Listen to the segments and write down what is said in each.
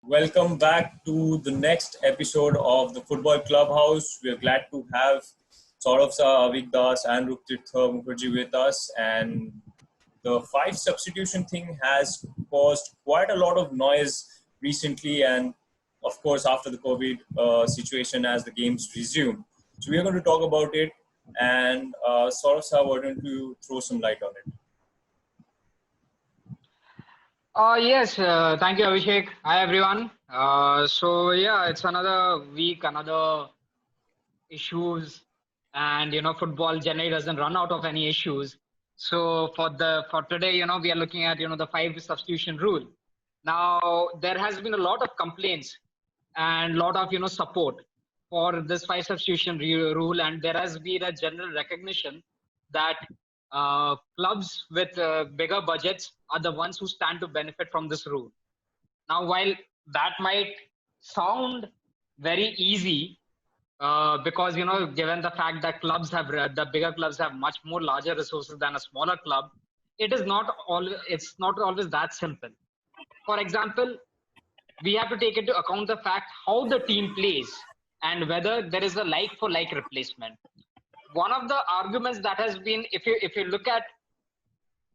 Welcome back to the next episode of the Football Clubhouse. We are glad to have Sourav Saha, Avik and Ruptirtha Mukherjee with us. And the five substitution thing has caused quite a lot of noise recently, and of course after the COVID situation as the games resume. So we are going to talk about it, and Sourav Saha, why don't you throw some light on it? Yes, thank you, Avishek. Hi, everyone. It's another week, another issues, and football generally doesn't run out of any issues. So for today, we are looking at the five substitution rule. Now there has been a lot of complaints and a lot of support for this five substitution rule, and there has been a general recognition that clubs with bigger budgets are the ones who stand to benefit from this rule. Now, while that might sound very easy, because given the fact that the bigger clubs have much more larger resources than a smaller club, it's not always that simple. For example, we have to take into account the fact how the team plays and whether there is a like-for-like replacement. One of the arguments that has been, if you look at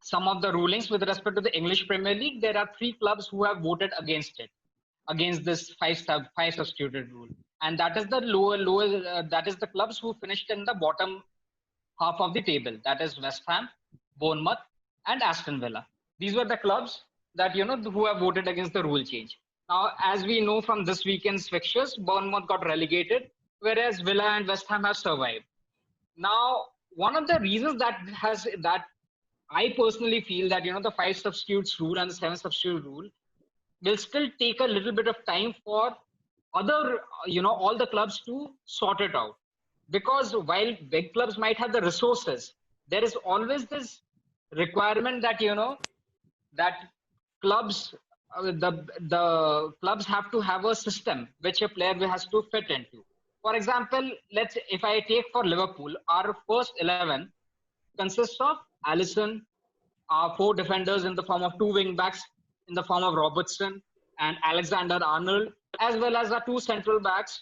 some of the rulings with respect to the English Premier League, there are 3 clubs who have voted against this five substituted rule, and that is that is the clubs who finished in the bottom half of the table. That is West Ham, Bournemouth, and Aston Villa. These were the clubs that who have voted against the rule change. Now, as we know from this weekend's fixtures, Bournemouth got relegated, whereas Villa and West Ham have survived. Now, one of the reasons that I personally feel that the 5 substitutes rule and the 7 substitute rule will still take a little bit of time for other all the clubs to sort it out, because while big clubs might have the resources, there is always this requirement that that clubs the clubs have to have a system which a player has to fit into. For example, if I take for Liverpool, our first 11 consists of Alisson, our 4 defenders in the form of 2 wing backs in the form of Robertson and Alexander-Arnold, as well as our 2 central backs,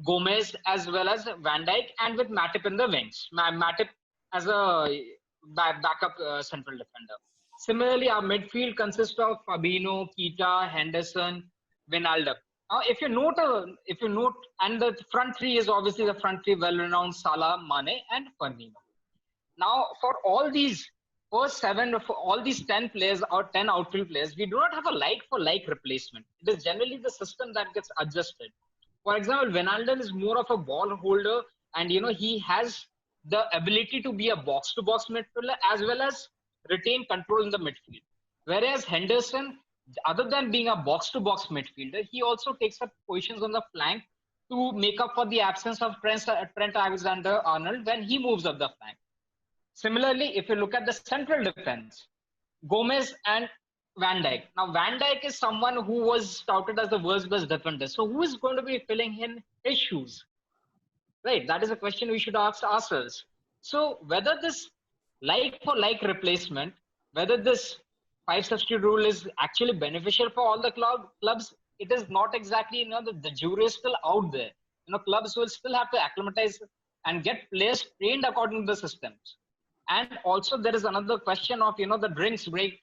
Gomez as well as Van Dijk, and with Matip in the wings. Matip as a backup central defender. Similarly, our midfield consists of Fabinho, Keita, Henderson, Wijnaldum. Now, if you note, and the front 3 is obviously the front 3 well-renowned Salah, Mane, and Firmino. Now, for all these first 7, for all these 10 players or 10 outfield players, we do not have a like-for-like replacement. It is generally the system that gets adjusted. For example, Wijnaldum is more of a ball holder, and he has the ability to be a box-to-box midfielder as well as retain control in the midfield. Whereas Henderson, other than being a box-to-box midfielder, he also takes up positions on the flank to make up for the absence of Trent Alexander-Arnold when he moves up the flank. Similarly, if you look at the central defense, Gomez and Van Dijk. Now, Van Dijk is someone who was touted as the world's best defender. So, who is going to be filling in his shoes? Right, that is a question we should ask ourselves. So, whether this like-for-like replacement, whether this 5 substitute rule is actually beneficial for all the clubs, it is not exactly, the jury is still out there. Clubs will still have to acclimatize and get players trained according to the systems. And also there is another question of, the drinks break,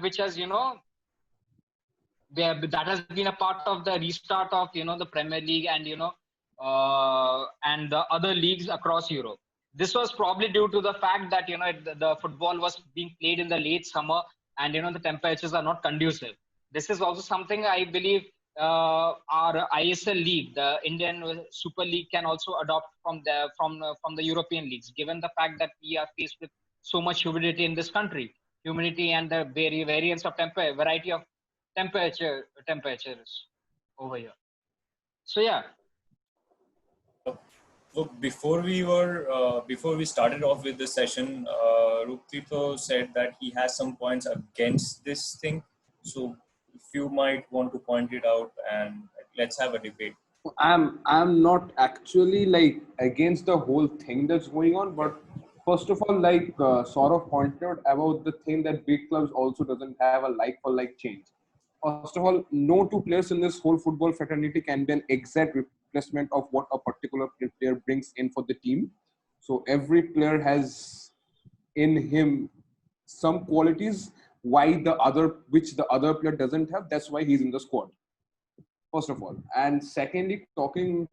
which has, that has been a part of the restart of, the Premier League and, and the other leagues across Europe. This was probably due to the fact that, the football was being played in the late summer and, the temperatures are not conducive. This is also something I believe our ISL league, the Indian Super League, can also adopt from the European leagues, given the fact that we are faced with so much humidity in this country, humidity and the variance of variety of temperatures over here. So yeah. So before we started off with this session, Ruptirtha said that he has some points against this thing. So if you might want to point it out, and let's have a debate. I'm not actually against the whole thing that's going on, but first of all, Saurav pointed out about the thing that big clubs also doesn't have a like-for-like change. First of all, no two players in this whole football fraternity can be an exact replacement of what a particular player brings in for the team. So every player has in him some qualities which the other player doesn't have. That's why he's in the squad. First of all, and secondly, talking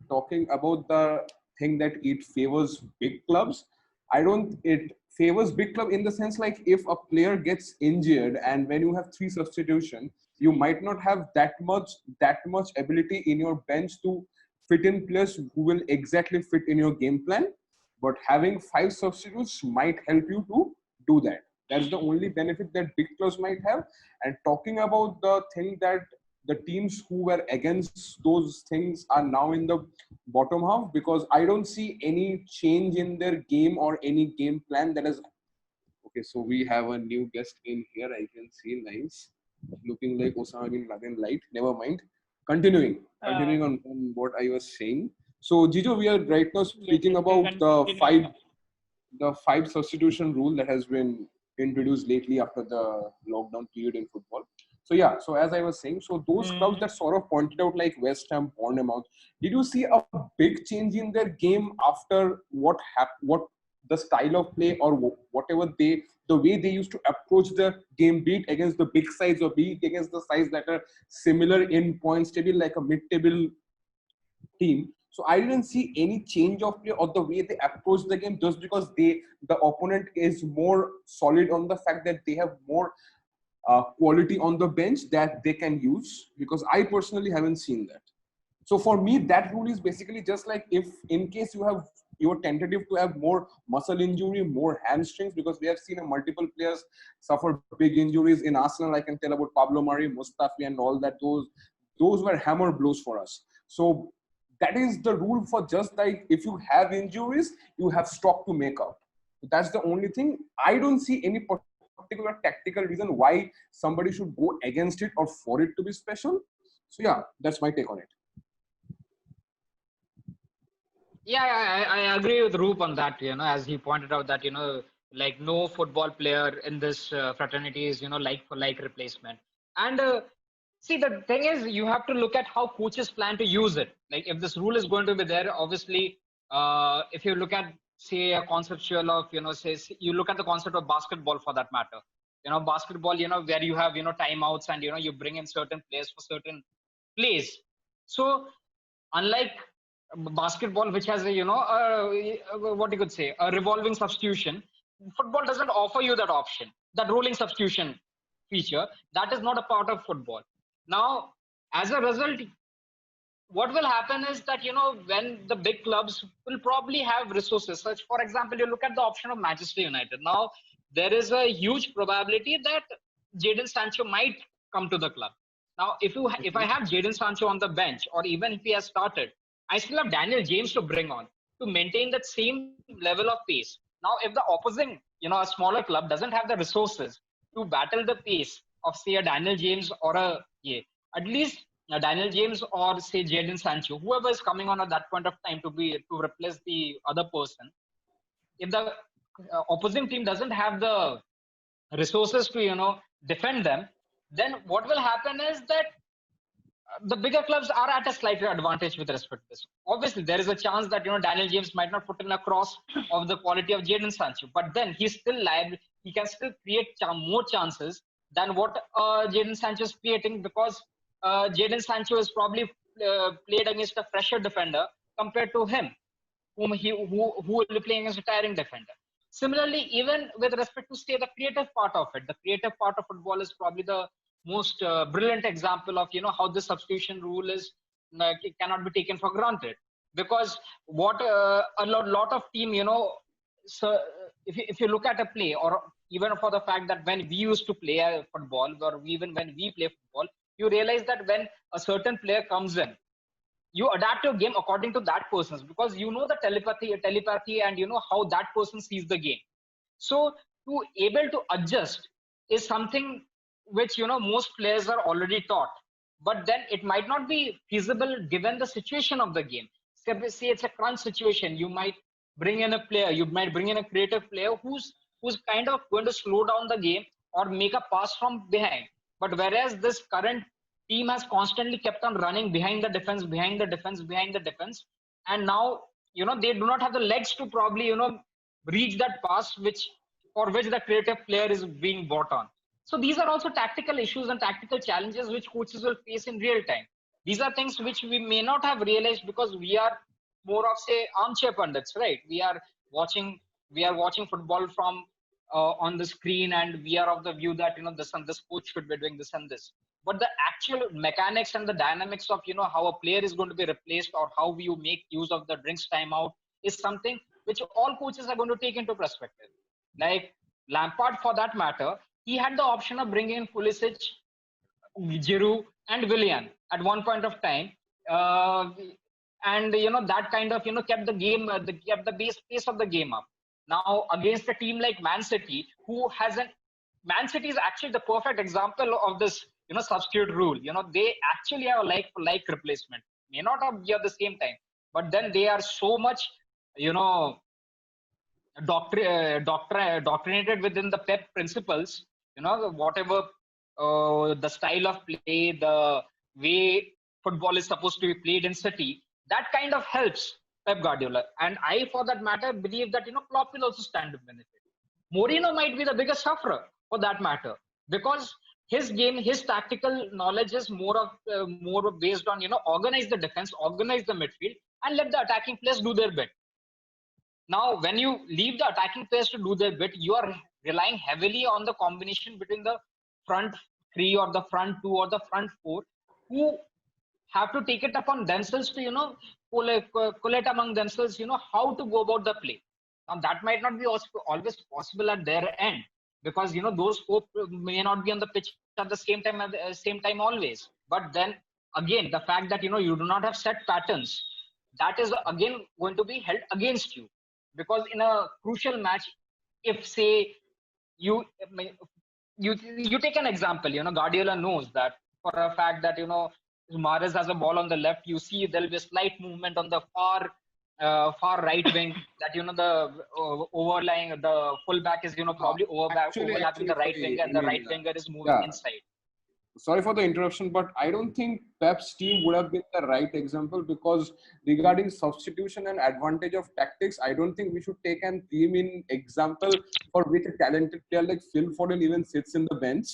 about the thing that it favors big clubs. I don't. It favors big club in the sense like if a player gets injured and when you have three substitution, you might not have that much ability in your bench to fit in players who will exactly fit in your game plan. But having five substitutes might help you to do that. That's the only benefit that big clubs might have. And talking about the thing that the teams who were against those things are now in the bottom half, because I don't see any change in their game or any game plan that is. Okay, so we have a new guest in here. I can see nice, looking like Osama bin Laden light. Never mind. Continuing on what I was saying. So Jijo, we are right now speaking about the five substitution rule that has been introduced lately after the lockdown period in football. So yeah, so as I was saying, so those clubs that sort of pointed out like West Ham, Bournemouth, did you see a big change in their game after what the style of play or whatever the way they used to approach the game, be it against the big sides or be it against the sides that are similar in points table like a mid-table team. So I didn't see any change of play or the way they approach the game just because the opponent is more solid on the fact that they have more quality on the bench that they can use, because I personally haven't seen that. So for me, that rule is basically just like if in case you're tentative to have more muscle injury, more hamstrings, because we have seen multiple players suffer big injuries in Arsenal. I can tell about Pablo Mari, Mustafi and all that. Those were hammer blows for us. So that is the rule for just like if you have injuries, you have stock to make up. That's the only thing. I don't see any particular tactical reason why somebody should go against it or for it to be special. So yeah, that's my take on it. Yeah, I agree with Roop on that. As he pointed out that like no football player in this fraternity is like for like replacement. And see, the thing is, you have to look at how coaches plan to use it. Like if this rule is going to be there, obviously, if you look at say a conceptual of say you look at the concept of basketball for that matter. Basketball, where you have timeouts and you bring in certain players for certain plays. So unlike basketball, which has what you could say a revolving substitution, football doesn't offer you that option, that rolling substitution feature. That is not a part of football. Now, as a result, what will happen is that when the big clubs will probably have resources, such for example, you look at the option of Manchester United. Now there is a huge probability that Jadon Sancho might come to the club. Now if I have Jadon Sancho on the bench, or even if he has started, I still have Daniel James to bring on to maintain that same level of pace. Now if the opposing a smaller club doesn't have the resources to battle the pace of say a Daniel James or at least Daniel James or say Jadon Sancho, whoever is coming on at that point of time to replace the other person, if the opposing team doesn't have the resources to defend them, then what will happen is that the bigger clubs are at a slighter advantage with respect to this. Obviously, there is a chance that Daniel James might not put in a cross of the quality of Jadon Sancho, but then he's still liable. He can still create more chances than what Jadon Sancho is creating, because Jadon Sancho is probably played against a fresher defender compared to him, who will be playing against a tiring defender. Similarly, even with respect to say the creative part of it, the creative part of football is probably the most brilliant example of how this substitution rule is it cannot be taken for granted, because what a lot of team so if you look at a play, or even for the fact that when we used to play football, or even when we play football, you realize that when a certain player comes in, you adapt your game according to that person's, because the telepathy and how that person sees the game. So to able to adjust is something which most players are already taught, but then it might not be feasible given the situation of the game. Say it's a crunch situation, you might bring in a player, you might bring in a creative player who's kind of going to slow down the game or make a pass from behind. But whereas this current team has constantly kept on running behind the defense, and now they do not have the legs to probably reach that pass for which the creative player is being bought on. So these are also tactical issues and tactical challenges which coaches will face in real time. These are things which we may not have realized because we are more of, say, armchair pundits, right? We are watching football from on the screen, and we are of the view that this and this coach should be doing this and this. But the actual mechanics and the dynamics of how a player is going to be replaced or how you make use of the drinks timeout is something which all coaches are going to take into perspective. Like Lampard, for that matter, he had the option of bringing in Pulisic, Giroud, and Willian at one point of time, and that kind of kept the game, kept the base pace of the game up. Now against a team like Man City, Man City is actually the perfect example of this substitute rule. They actually have a like for like replacement. May not be at the same time, but then they are so much doctrinated within the Pep principles. Whatever the style of play, the way football is supposed to be played in City, that kind of helps Pep Guardiola. And I, for that matter, believe that Klopp will also stand to benefit. Mourinho might be the biggest sufferer for that matter, because his game, his tactical knowledge is more based on organize the defense, organize the midfield, and let the attacking players do their bit. Now, when you leave the attacking players to do their bit, you are relying heavily on the combination between the front three or the front two or the front four, who have to take it upon themselves to collate among themselves how to go about the play. Now that might not be always possible at their end, because those four may not be on the pitch at the same time always. But then again, the fact that you do not have set patterns, that is again going to be held against you, because in a crucial match, if say you take an example, Guardiola knows that for a fact that Mahrez has a ball on the left, you see there will be a slight movement on the far right wing, that the overlying, the fullback is probably overlapping the right winger, and the right winger is moving inside. Sorry for the interruption, but I don't think Pep's team would have been the right example, because regarding substitution and advantage of tactics, I don't think we should take an team in example for which a talented player like Phil Foden even sits in the bench.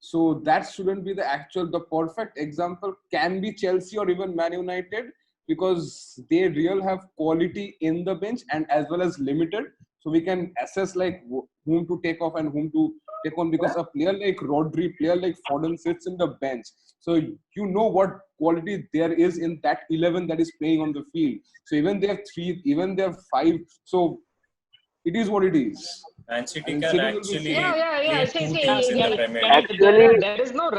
So that shouldn't be the perfect example can be Chelsea or even Man United, because they really have quality in the bench and as well as limited. So we can assess like whom to take off and whom to take on, because a player like Rodri, player like Foden sits in the bench. So what quality there is in that 11 that is playing on the field. So even they have 3, even they have 5. So it is what it is. And City can actually play two teams in the Premier League. Actually, there is no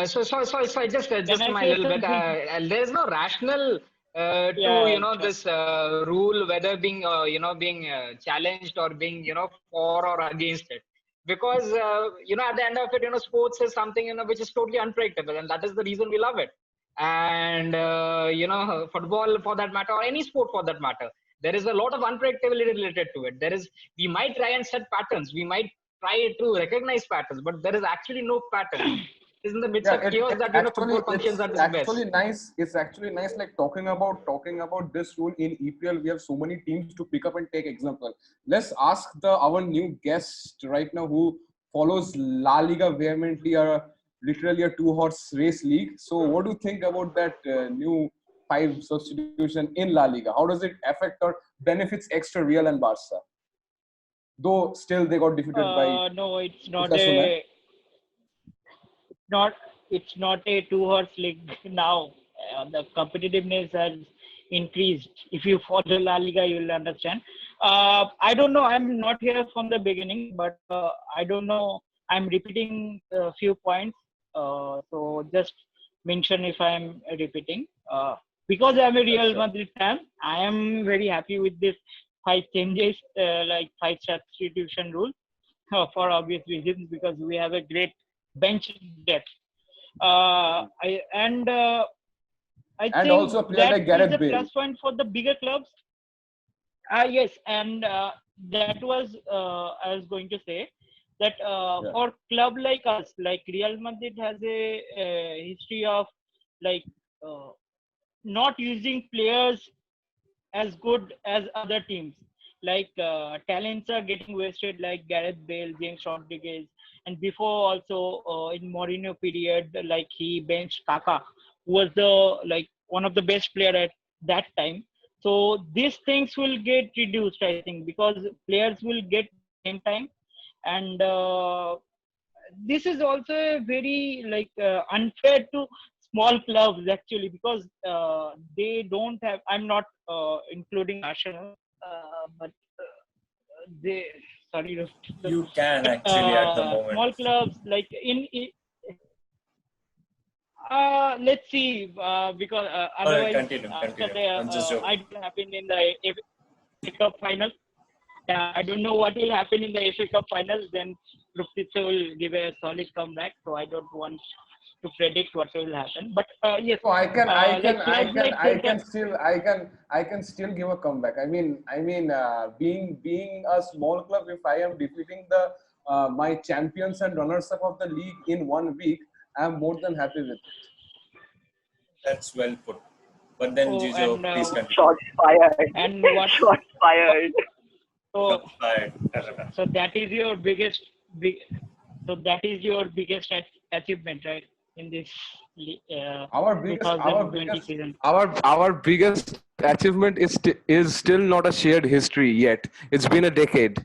so just my little bit. There is no rational to this rule, whether being being challenged or being for or against it, because at the end of it, sports is something which is totally unpredictable, and that is the reason we love it. And football for that matter, or any sport for that matter, there is a lot of unpredictability related to it. We might try and set patterns, we might try to recognize patterns, but there is actually no pattern. It's in the midst of chaos that football functions at its best. It's actually nice, like talking about this rule in EPL. We have so many teams to pick up and take example. Let's ask our new guest right now, who follows La Liga vehemently, literally a 2-horse race league. So what do you think about that new 5 substitution in La Liga? How does it affect or benefits extra Real and Barca? Though still they got defeated by... No, it's not a 2-horse league now. The competitiveness has increased. If you follow La Liga, you will understand. I don't know. I'm not here from the beginning, but I don't know. I'm repeating a few points. So just mention if I'm repeating. Because I'm a Real Madrid fan, I am very happy with this 5 changes, like 5 substitution rule, for obvious reasons, because we have a great bench depth. I think also a player like Gareth Bale. Plus point for the bigger clubs. Yes, and that was I was going to say. that Yeah. for club like us, like Real Madrid has a history of like uh, not using players as good as other teams. Like talents are getting wasted, like Gareth Bale, James Rodriguez, and before also in Mourinho period, like he benched Kaka, who was the like one of the best player at that time. So these things will get reduced, I think, because players will get game time, and this is also a very like unfair to small clubs actually, because they don't have. I'm not including Arsenal, but they sorry, You can but actually at the moment. small clubs like in let's see, because All right, otherwise continue, after continue. the I'm just joking. it will happen in the FA Cup final. I don't know what will happen in the FA Cup final. Then Ruptirtha will give a solid comeback. So I don't want to predict what will happen. But yes, So like clubs like I can still give a comeback. Being a small club, if I am defeating the my champions and runners up of the league in 1 week, I am more than happy with it. That's well put. But then, oh, Jijo, and please continue. Shots fired. and what Shots fired. so Shots fired. so that is your biggest big. So that is your biggest achievement, right? In this Our biggest 2020 season. our biggest achievement is still not a shared history yet. It's been a decade.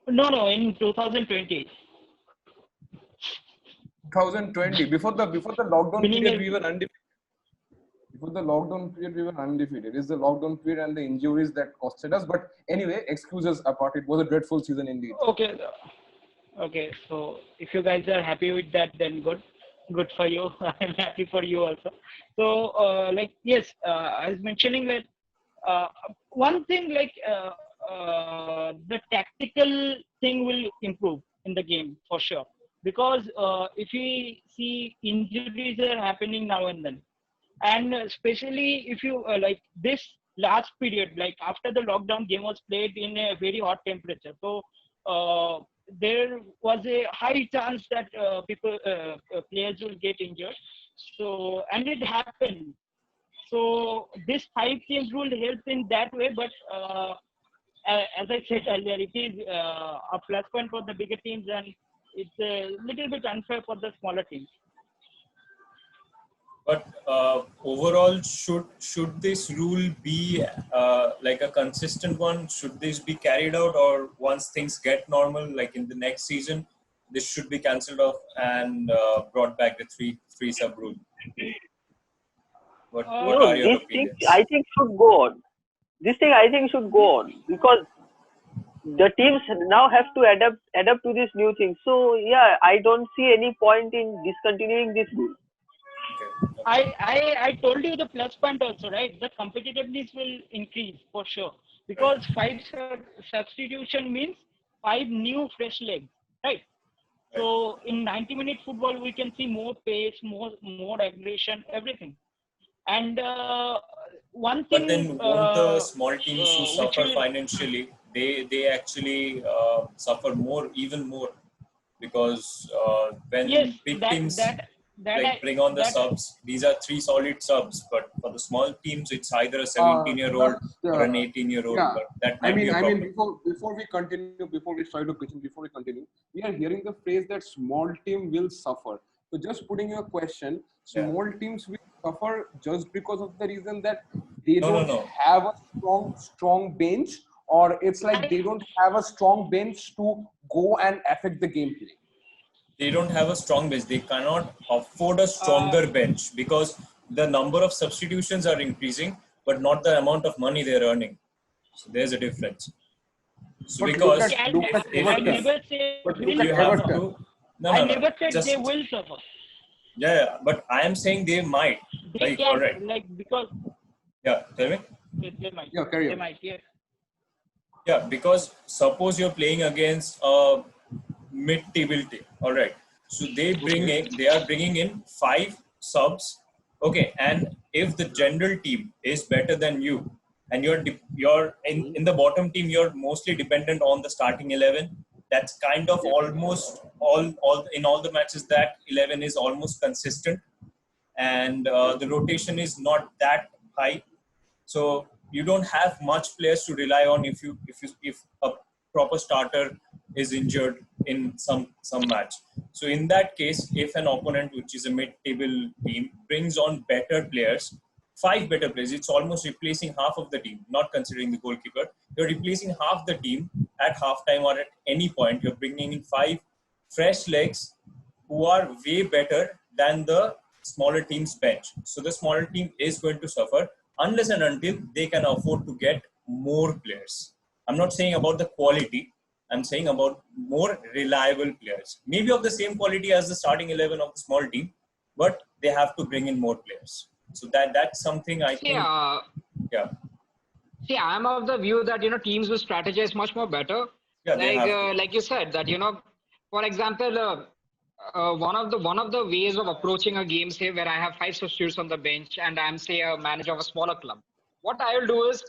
No, in 2020. 2020, before the lockdown Winning period, a we were undefeated. Before the lockdown period, we were undefeated. It's the lockdown period and the injuries that costed us. But anyway, excuses apart, it was a dreadful season indeed. okay. Okay, so if you guys are happy with that, then good for you. I'm happy for you also. So, like, yes, I was mentioning that one thing, like, the tactical thing will improve in the game for sure. Because if we see injuries are happening now and then, and especially if you like this last period, like after the lockdown, game was played in a very hot temperature. So, there was a high chance that players will get injured. So, and it happened. So this 5 teams will help in that way. But as I said earlier, it is a plus point for the bigger teams, and it's a little bit unfair for the smaller teams. But overall, should this rule be like a consistent one? Should this be carried out, or once things get normal, like in the next season, this should be cancelled off and brought back the three sub rule? What Uh, are No, your these things opinions? I think should go on. This thing I think should go on because the teams now have to adapt to this new thing. So yeah, I don't see any point in discontinuing this rule. Okay. I told you the plus point also, right? The competitiveness will increase for sure, because five substitution means five new fresh legs, right? So in 90-minute football, we can see more pace, more aggression, everything. And one But thing then, won't the small teams who which suffer will financially, they actually suffer even more, because yes, when big that teams that that like I bring on the that subs, these are three solid subs. But for the small teams, it's either a But 17-year-old or an 18-year-old. yeah, But that might be a I problem. mean, before we continue, before we try to pitch in, before we continue, we are hearing the phrase that small team will suffer. So just putting your question, Yeah. small teams will suffer just because of the reason that they don't No. have a strong bench, or it's like they don't have a strong bench to go and affect the gameplay. They don't have a strong bench. They cannot afford a uh, stronger bench because the number of substitutions are increasing, but not the amount of money they're earning. So there's a difference. So But because look at I Everton. never say But if look will at you have suffer. Everton. to, no, I no, no, never said they just will suffer. yeah. But I am saying they might. They Like, all can, right, like, because yeah. Tell me. they might. Yeah, carry They on. might, yeah. Yeah, because suppose you're playing against a mid-table team, all right. So they are bringing in five subs, okay. And if the general team is better than you, and you're in the bottom team, you're mostly dependent on the starting 11. That's kind of almost all in all the matches, that 11 is almost consistent, and the rotation is not that high. So you don't have much players to rely on if a proper starter is injured in some match. So in that case, if an opponent, which is a mid-table team, brings on better players, 5 better players, it's almost replacing half of the team, not considering the goalkeeper. You're replacing half the team at halftime or at any point. You're bringing in 5 fresh legs who are way better than the smaller team's bench. So the smaller team is going to suffer unless and until they can afford to get more players. I'm not saying about the quality. I'm saying about more reliable players. Maybe of the same quality as the starting 11 of the small team, but they have to bring in more players. So that's something I think. Yeah. See, I'm of the view that teams with strategy is much more better. Yeah, they have to. Like you said that for example, one of the ways of approaching a game, say where I have 5 substitutes on the bench and I'm say a manager of a smaller club. What I will do is,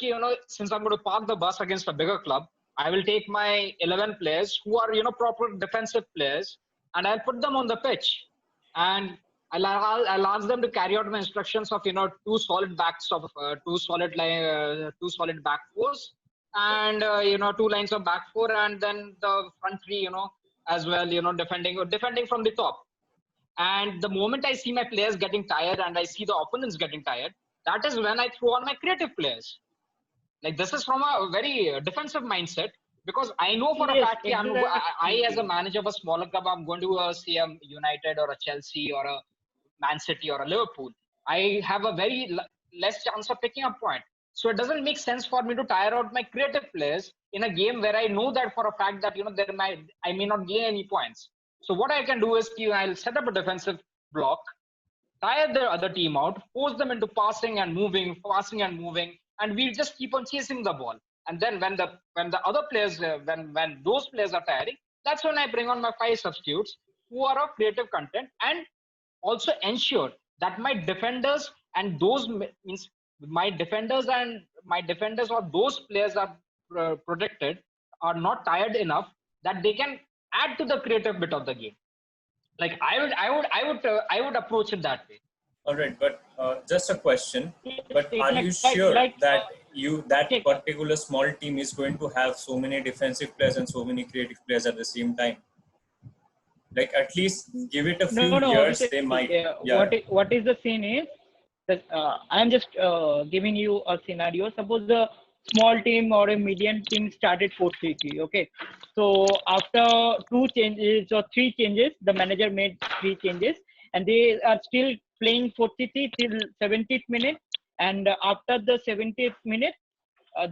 since I'm going to park the bus against a bigger club, I will take my 11 players who are proper defensive players, and I'll put them on the pitch, and I'll ask them to carry out my instructions of 2 solid backs of 2 solid back fours, and 2 lines of back four, and then the front three as well, defending from the top. And the moment I see my players getting tired and I see the opponents getting tired, that is when I throw on my creative players. Like, this is from a very defensive mindset, because I know for a fact I as a manager of a smaller club, I'm going to see a United or a Chelsea or a Man City or a Liverpool. I have a very less chance of picking up point. So it doesn't make sense for me to tire out my creative players in a game where I know that for a fact that I may not gain any points. So what I can do is I'll set up a defensive block, tire the other team out, force them into passing and moving, and we'll just keep on chasing the ball. And then when the other players, when those players are tiring, that's when I bring on my 5 substitutes who are of creative content, and also ensure that my defenders or those players are protected, are not tired enough that they can add to the creative bit of the game. Like, I would approach it that way. All right, but just a question. But are you sure that particular small team is going to have so many defensive players and so many creative players at the same time? Like, at least give it a few years, they might. What is the scene is that I'm just giving you a scenario. Suppose the small team or a medium team started 4-3-3. Okay, so after 2 changes or 3 changes, the manager made 3 changes, and they are still playing 4-3-3 till 70th minute, and after the 70th minute,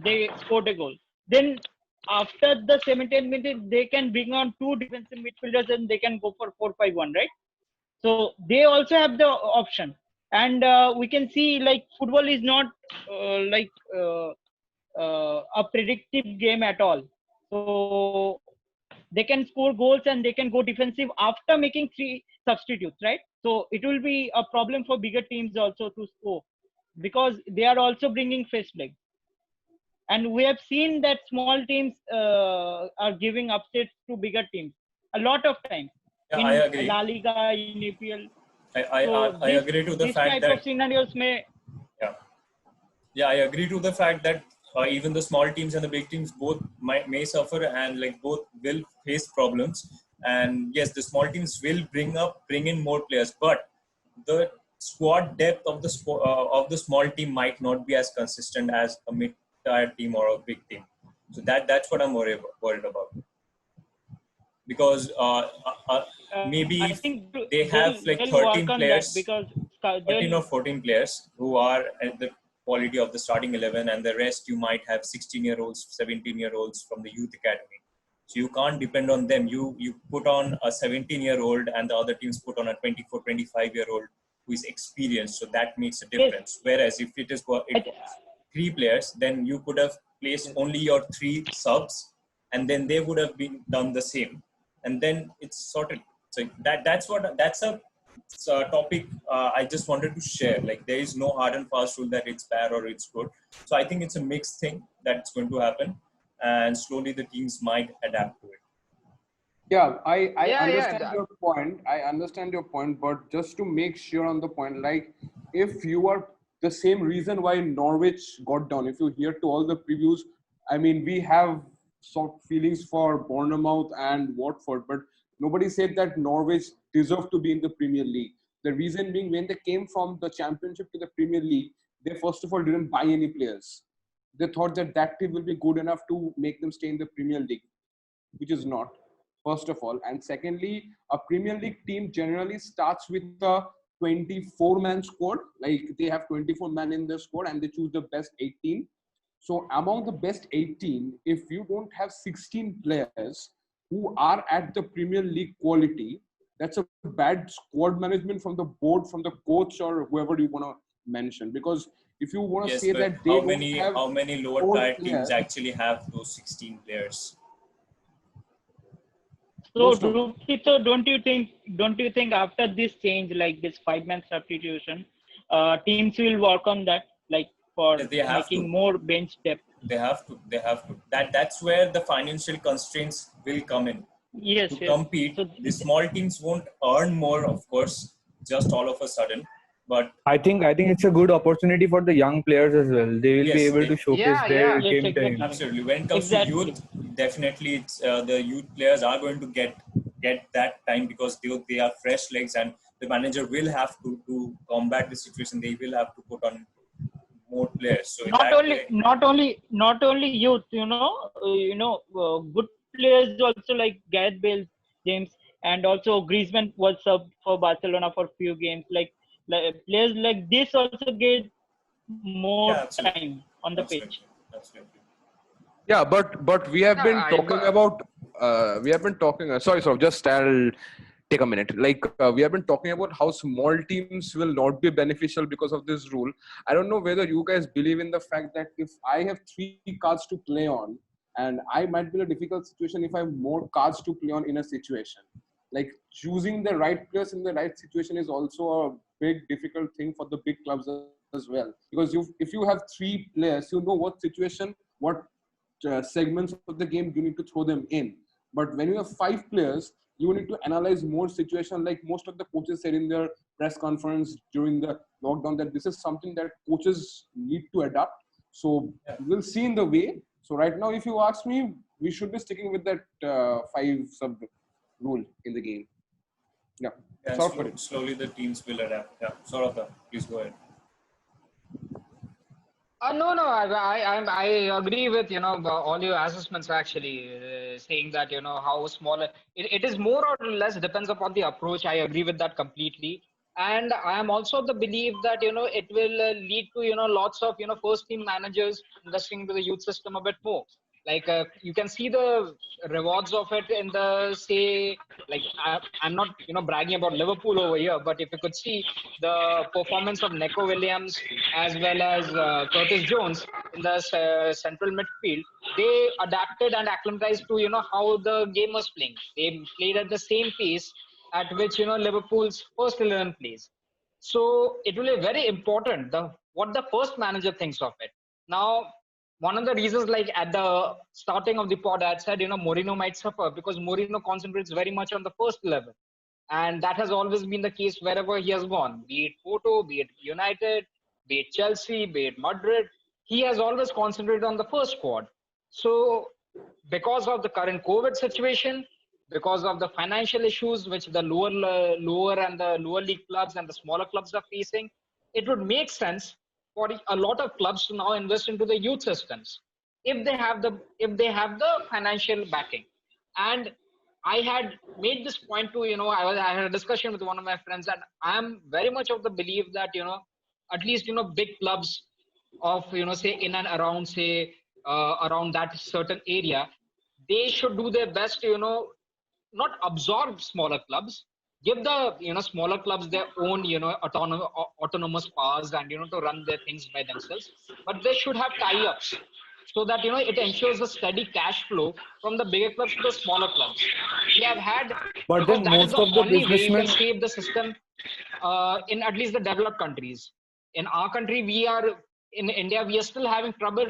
they scored a goal. Then after the 70th minute, they can bring on 2 defensive midfielders and they can go for 4-5-1, right? So they also have the option. And we can see, like, football is not a predictive game at all. So they can score goals and they can go defensive after making 3 substitutes, right? So it will be a problem for bigger teams also to score, because they are also bringing fresh legs. And we have seen that small teams are giving upsets to bigger teams a lot of times. Yeah, in I agree. La Liga, in EPL. I agree to the fact that this type of scenarios may. Yeah, I agree to the fact that even the small teams and the big teams both may suffer, and like both will face problems. And yes, the small teams will bring in more players, but the squad depth of the small team might not be as consistent as a mid-tier team or a big team. So that's what I'm worried about. Because maybe if they have like 13 players, because 13 or 14 players who are at the quality of the starting 11, and the rest you might have 16-year-olds, 17-year-olds from the youth academy. So you can't depend on them. You put on a 17-year-old and the other teams put on a 24, 25-year-old who is experienced. So that makes a difference. Yes. Whereas if it is 3 players, then you could have placed only your 3 subs, and then they would have been done the same. And then it's sorted. So that's a it's a topic I just wanted to share. Like, there is no hard and fast rule that it's bad or it's good. So I think it's a mixed thing that's going to happen, and slowly the teams might adapt to it. Yeah, I Yeah, yeah. understand your point. I understand your point, but just to make sure on the point, like if you are the same reason why Norwich got down, if you hear to all the previews, I mean, we have soft feelings for Bournemouth and Watford, but nobody said that Norwich deserved to be in the Premier League. The reason being, when they came from the Championship to the Premier League, they first of all didn't buy any players. They thought that that team will be good enough to make them stay in the Premier League, which is not, first of all. And secondly, a Premier League team generally starts with a 24-man squad. Like they have 24 men in their squad and they choose the best 18. So among the best 18, if you don't have 16 players who are at the Premier League quality, that's a bad squad management from the board, from the coach, or whoever you want to mention. Because if you want to Yes, say but that they don't have how many lower four tier teams players, actually have those 16 players? So, most of Ruptirtha, don't you think after this change, like this 5-man substitution, teams will work on that, like for They have making to. more bench depth? They have to. That's where the financial constraints will come in. To Yes, yes. compete, So, the small teams won't earn more, of course, just all of a sudden. But I think it's a good opportunity for the young players as well. They will be yes, able to showcase Yeah, their yeah. yes, game time. exactly, absolutely. When it comes to exactly. youth, definitely it's the youth players are going to get that time because they are fresh legs, and the manager will have to combat the situation. They will have to put on more players. So in Not that only, way, not only youth. Good players also like Gareth Bale, James, and also Griezmann was sub for Barcelona for few games. Like players like this also get more yeah, time absolutely, on the pitch. absolutely. yeah, but we have Yeah, been talking about we have been talking. Sorry, just I'll take a minute. Like we have been talking about how small teams will not be beneficial because of this rule. I don't know whether you guys believe in the fact that if I have 3 cards to play on, and I might be in a difficult situation if I have more cards to play on in a situation. Like choosing the right players in the right situation is also a big difficult thing for the big clubs as well. Because if you have 3 players, you know what situation, what segments of the game you need to throw them in. But when you have 5 players, you need to analyze more situation. Like most of the coaches said in their press conference during the lockdown that this is something that coaches need to adapt. So Yeah. we'll see in the way. So right now, if you ask me, we should be sticking with that 5 sub rule in the game. Yeah. And Sorry for it. slowly the teams will adapt. Yeah, Saurabh, please go ahead. No. I agree with all your assessments actually, saying that how small it is more or less depends upon the approach. I agree with that completely, and I am also of the belief that it will lead to lots of first team managers investing into the youth system a bit more. Like you can see the rewards of it in the say like I'm not bragging about Liverpool over here, but if you could see the performance of Neco Williams as well as Curtis Jones in the central midfield, they adapted and acclimatized to how the game was playing. They played at the same pace at which Liverpool's first 11 plays. So it will be very important what the first manager thinks of it. Now, one of the reasons, like at the starting of the pod, I had said Mourinho might suffer because Mourinho concentrates very much on the first 11, and that has always been the case wherever he has gone, be it Porto, be it United, be it Chelsea, be it Madrid. He has always concentrated on the first squad. So, because of the current COVID situation, because of the financial issues which the lower and the lower league clubs and the smaller clubs are facing, it would make sense for a lot of clubs to now invest into the youth systems if they have the financial backing. And I had made this point to I had a discussion with one of my friends, and I am very much of the belief that at least big clubs of say in and around say around that certain area, they should do their best to not absorb smaller clubs, give the smaller clubs their own autonomous powers and to run their things by themselves, but they should have tie-ups so that it ensures a steady cash flow from the bigger clubs to the smaller clubs. We have had, But because then that is most the of the only way you can businessmen, save the system in at least the developed countries. In our country, in India, we are still having trouble,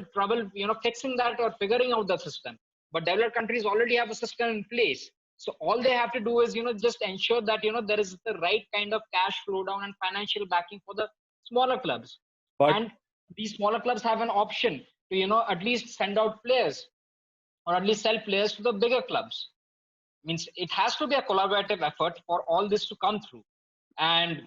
fixing that or figuring out the system. But developed countries already have a system in place. So all they have to do is, just ensure that, there is the right kind of cash flow down and financial backing for the smaller clubs. but And these smaller clubs have an option to, at least send out players or at least sell players to the bigger clubs. Means it has to be a collaborative effort for all this to come through. And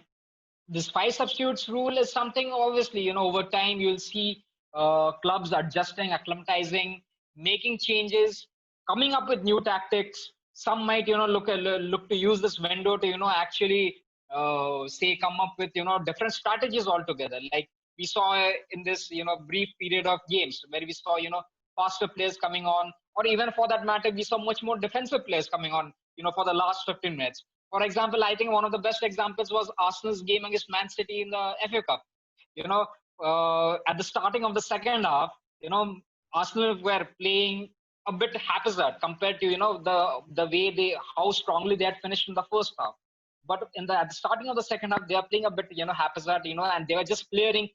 this five substitutes rule is something, obviously, over time you'll see clubs adjusting, acclimatizing, making changes, coming up with new tactics. Some might look to use this window to actually say come up with different strategies altogether. Like we saw in this brief period of games where we saw faster players coming on, or even for that matter we saw much more defensive players coming on for the last 15 minutes. For example, I think one of the best examples was Arsenal's game against Man City in the FA Cup. At the starting of the second half, Arsenal were playing a bit haphazard compared to the way how strongly they had finished in the first half. But at the starting of the second half, they are playing a bit haphazard, and they were just clearing.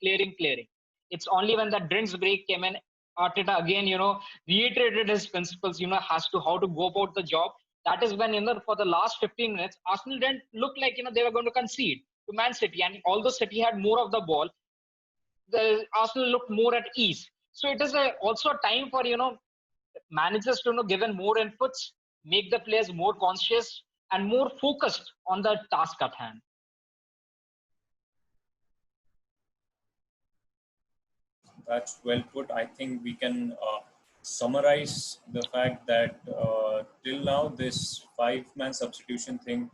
It's only when that drinks break came in, Arteta again reiterated his principles as to how to go about the job. That is when for the last 15 minutes, Arsenal didn't look like they were going to concede to Man City, and although City had more of the ball, the Arsenal looked more at ease. So it is also a time for managers to given more inputs, make the players more conscious and more focused on the task at hand. That's well put. I think we can summarize the fact that till now this five-man substitution thing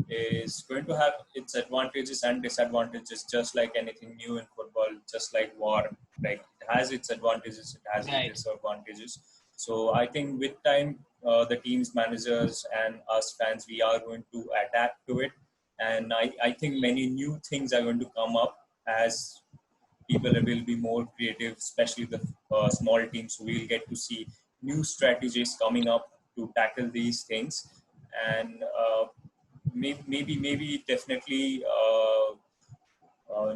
is going to have its advantages and disadvantages, just like anything new in football, just like war. Like it has its advantages, it has its disadvantages. So I think with time, the teams, managers, and us fans, we are going to adapt to it. And I think many new things are going to come up as people will be more creative, especially the small teams. So we'll get to see new strategies coming up to tackle these things. And maybe definitely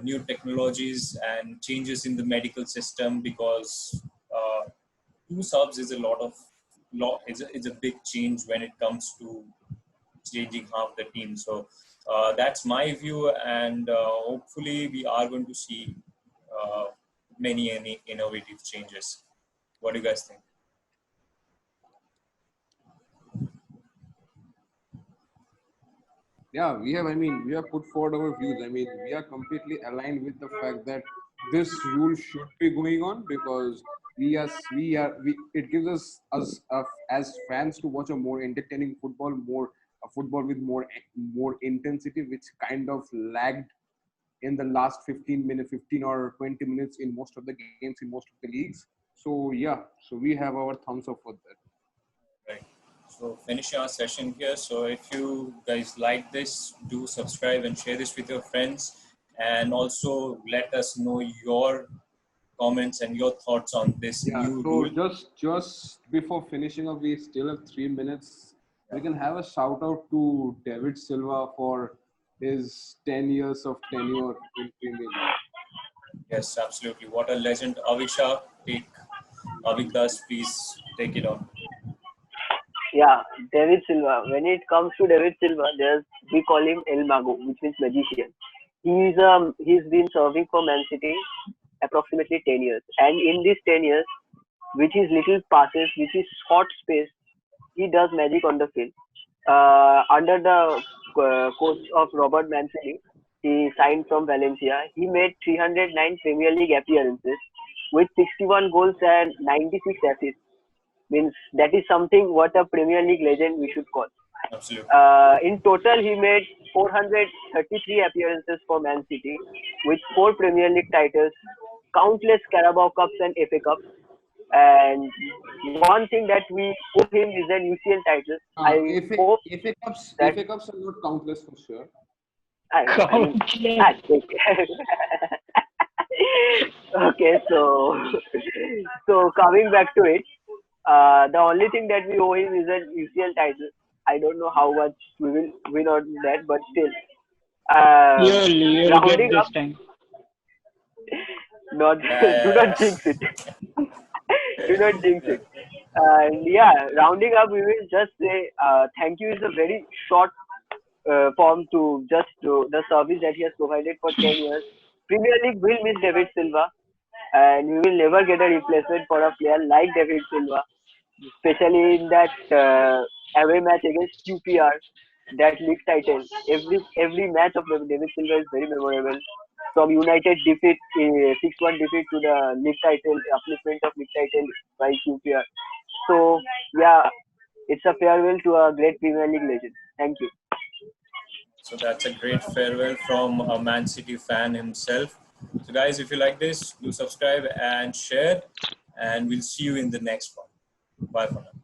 new technologies and changes in the medical system, because two subs is it's a big change when it comes to changing half the team. So that's my view, and hopefully we are going to see many innovative changes. What do you guys think? Yeah, we have put forward our views. We are completely aligned with the fact that this rule should be going on, because it gives us as fans to watch a more entertaining football, a football with more intensity, which kind of lagged in the last 15 or 20 minutes in most of the games in most of the leagues. So yeah, so we have our thumbs up for that. Right. So finishing our session here. So if you guys like this, do subscribe and share this with your friends, and also let us know your comments and your thoughts on this new rule. Just before finishing up, we still have 3 minutes. We can have a shout out to David Silva for his 10 years of tenure in Premier League. Yes, absolutely. What a legend. Avik Das, please take it on. Yeah, David Silva. When it comes to David Silva, we call him El Mago, which means magician. He's been serving for Man City approximately 10 years, and in these 10 years, which is little passes, which is short space, he does magic on the field. Under the coach of Robert Mancini, he signed from Valencia. He made 309 Premier League appearances with 61 goals and 96 assists. Means that is something what a Premier League legend we should call. Absolutely. In total, he made 433 appearances for Man City with 4 Premier League titles, countless Carabao Cups and FA Cups. And one thing that we owe him is an UCL title. FA Cups are not countless for sure. Okay, so so coming back to it, the only thing that we owe him is an UCL title. I don't know how much we will win on that, but still, You'll get rounding this up, time. not do not Yes. jinx it. Do not jinx it. And yeah, rounding up, we will just say thank you is a very short form to just the service that he has provided for 10 years. Premier League will miss David Silva, and we will never get a replacement for a player like David Silva, especially in that away match against QPR, that league title. Every match of David Silva is very memorable. From United defeat, 6-1 defeat to the league title, upliftment of league title by QPR. So yeah, it's a farewell to a great Premier League legend. Thank you. So that's a great farewell from a Man City fan himself. So guys, if you like this, do subscribe and share, and we'll see you in the next one. Bye for now.